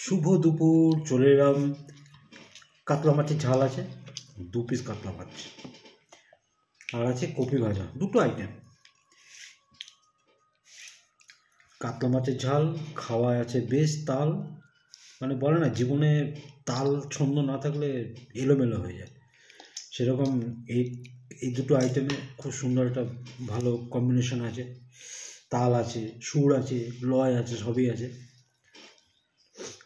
শুভ দুপুর, চলে এলাম। কাতলা মাছের ঝাল আছে, 2 পিস কাতলা মাছ, আর আছে কপি ভাজা, দুটো আইটেম। কাতলা মাছের ঝাল খাওয়ায় আছে বেশ তাল, মানে বলে না জীবনে তাল ছন্দ না থাকলে এলোমেলো হয়ে যায়, সেরকম এই এই দুটো আইটেমে খুব সুন্দর একটা ভালো কম্বিনেশন আছে। তাল আছে, সুর আছে, লয় আছে, সবই আছে।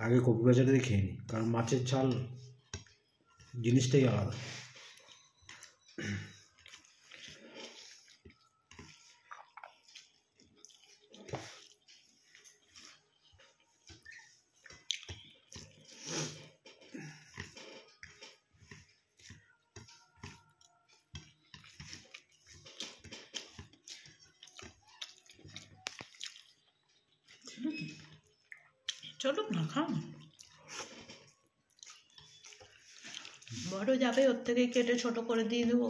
আগে কপি ভাজাটা দিয়ে খেয়ে নিই, কারণ মাছের ঝাল জিনিসটাই আলাদা। চলো না খাও, বড় যাবে, ওর থেকেই কেটে ছোট করে দিয়ে দেবো।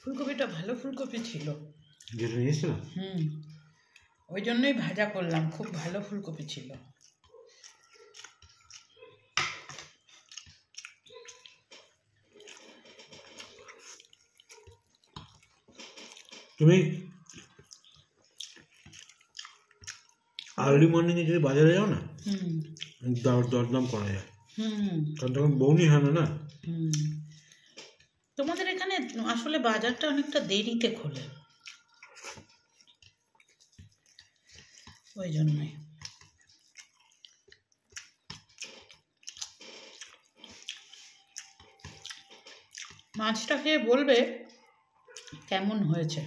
ফুলকপিটা ভালো ফুলকপি ছিল, যেটা নিয়েছিলাম। ওই জন্যই ভাজা করলাম, খুব ভালো ফুলকপি ছিল। তুমি আর্লি মর্নিংয়ে যদি বাজারে যাও না, দরদাম করা যায়, কারণ তখন বউনি হয় না। তোমাদের এখানে আসলে বাজারটা অনেকটা দেরিতে খোলে, ওই জন্যই। মাছটা খেয়ে বলবে কেমন হয়েছে।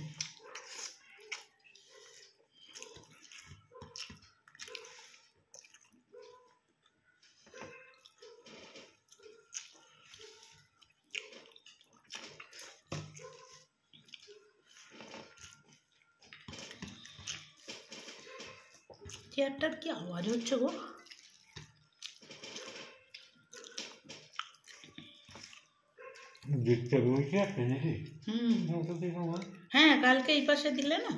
চেয়ারটার কি আওয়াজ হচ্ছে গো? হ্যাঁ, কালকে এই পাশে দিলে না।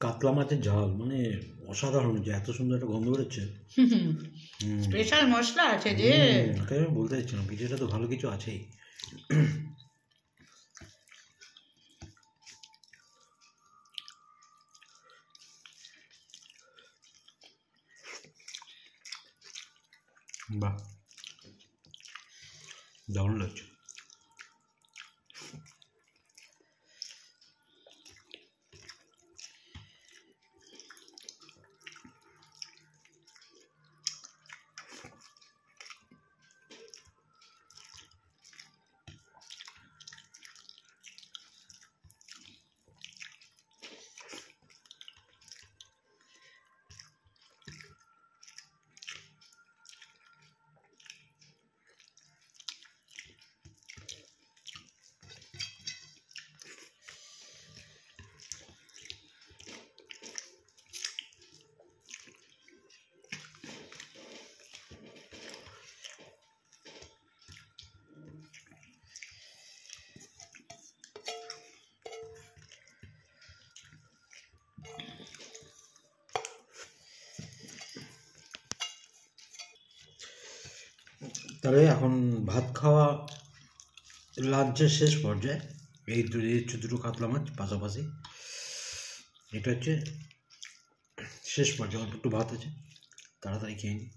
কাতলা মাছের ঝাল মানে অসাধারণ, যে এত সুন্দর একটা গন্ধ বেরোচ্ছে। স্পেশাল মশলা আছে যে, বলতে চাচ্ছিলাম কিছুটা তো ভালো কিছু আছেই। বাহ, দারুণ লাগছে। তাহলে এখন ভাত খাওয়া লাঞ্চের শেষ পর্যায়ে, এই দুটো কাতলা মাছ পাশাপাশি, এটা হচ্ছে শেষ পর্যায়ে। অল্প একটু ভাত আছে, তাড়াতাড়ি খেয়ে নিই।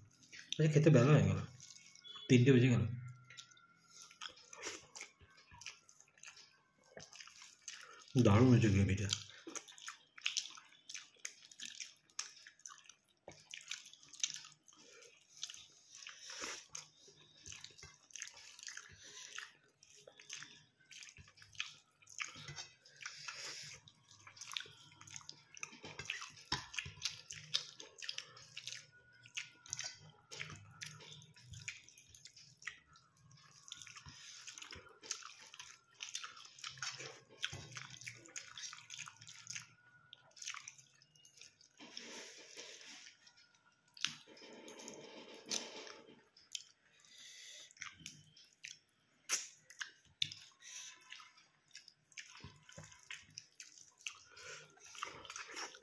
আচ্ছা, খেতে বেলা হয়ে গেল, 3টে বেজে গেল। দারুণ হয়েছে গ্রেভিটা।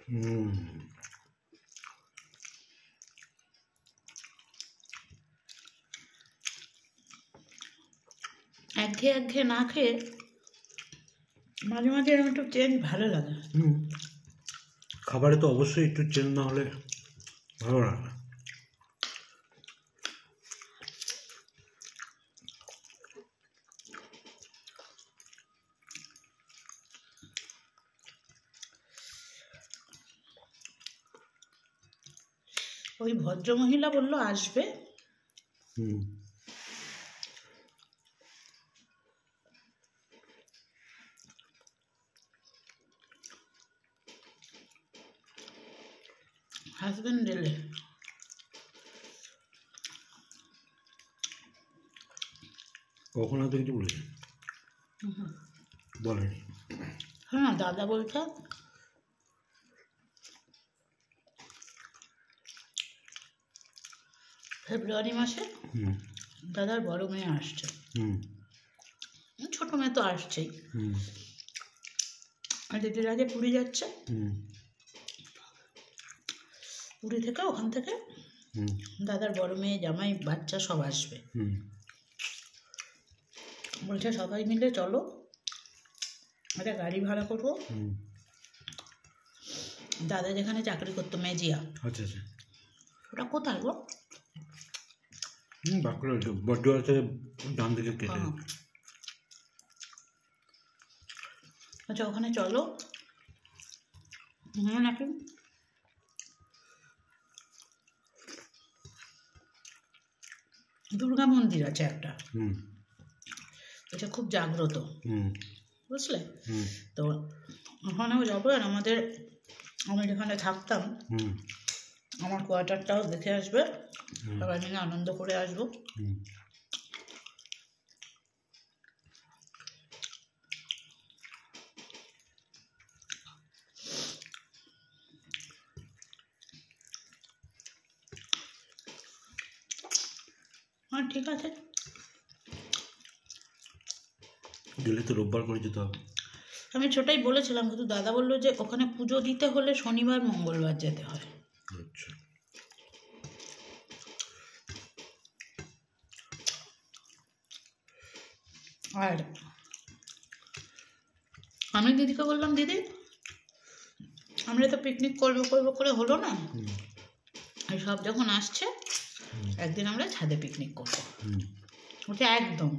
হুম। একঘেয়ে একঘেয়ে না খেয়ে মাঝে মাঝে এরকম একটু চেঞ্জ ভালো লাগে। হুম। খাবারে তো অবশ্যই একটু চেঞ্জ না হলে ভালো লাগে না। ওই ভদ্রমহিলা বললো আসবে, হুম। হাজবেন্ড এলে কখন হয়তো কিছু বলেছে? বলেনি। হ্যাঁ দাদা বলছে ফেব্রুয়ারি মাসে হুম। দাদার বড় মেয়ে আসছে, হুম। ছোট মেয়ে তো আসছেই। হুম। আর দিদির আগে পুরী যাচ্ছে, হুম। পুরী থেকে ওখান থেকে হুম। দাদার বড় মেয়ে জামাই বাচ্চা সব আসবে। হুম। বলছে সবাই মিলে চলো একটা গাড়ি ভাড়া করবো। হুম। দাদা যেখানে চাকরি করতো মেজিয়া, আচ্ছা আচ্ছা। ওটা কোথায় গো? বাঁকুড়া বটুয়া থেকে ডান দিকে কেটে। হ্যাঁ। আচ্ছা ওখানে চলো, নাকি দুর্গা মন্দির আছে একটা, হুম। এটা খুব জাগ্রত, হুম। বুঝলে? হুম। তো ওখানেও যাবো, আর আমি যেখানে থাকতাম হুম। আমার কোয়ার্টারটাও দেখে আসবে, সবাই মিলে আনন্দ করে আসবো। হুম। হ্যাঁ ঠিক আছে, গেলে তো রোববার করে যেতে হবে। আমি ছোটাই বলেছিলাম, কিন্তু দাদা বললো যে ওখানে পুজো দিতে হলে শনিবার মঙ্গলবার যেতে হয়। আচ্ছা। আর আমি দিদিকে বললাম, দিদি আমরা তো পিকনিক করবো করবো করে হলো না, এই সব যখন আসছে একদিন আমরা ছাদে পিকনিক করবো। হুম। ওটা একদম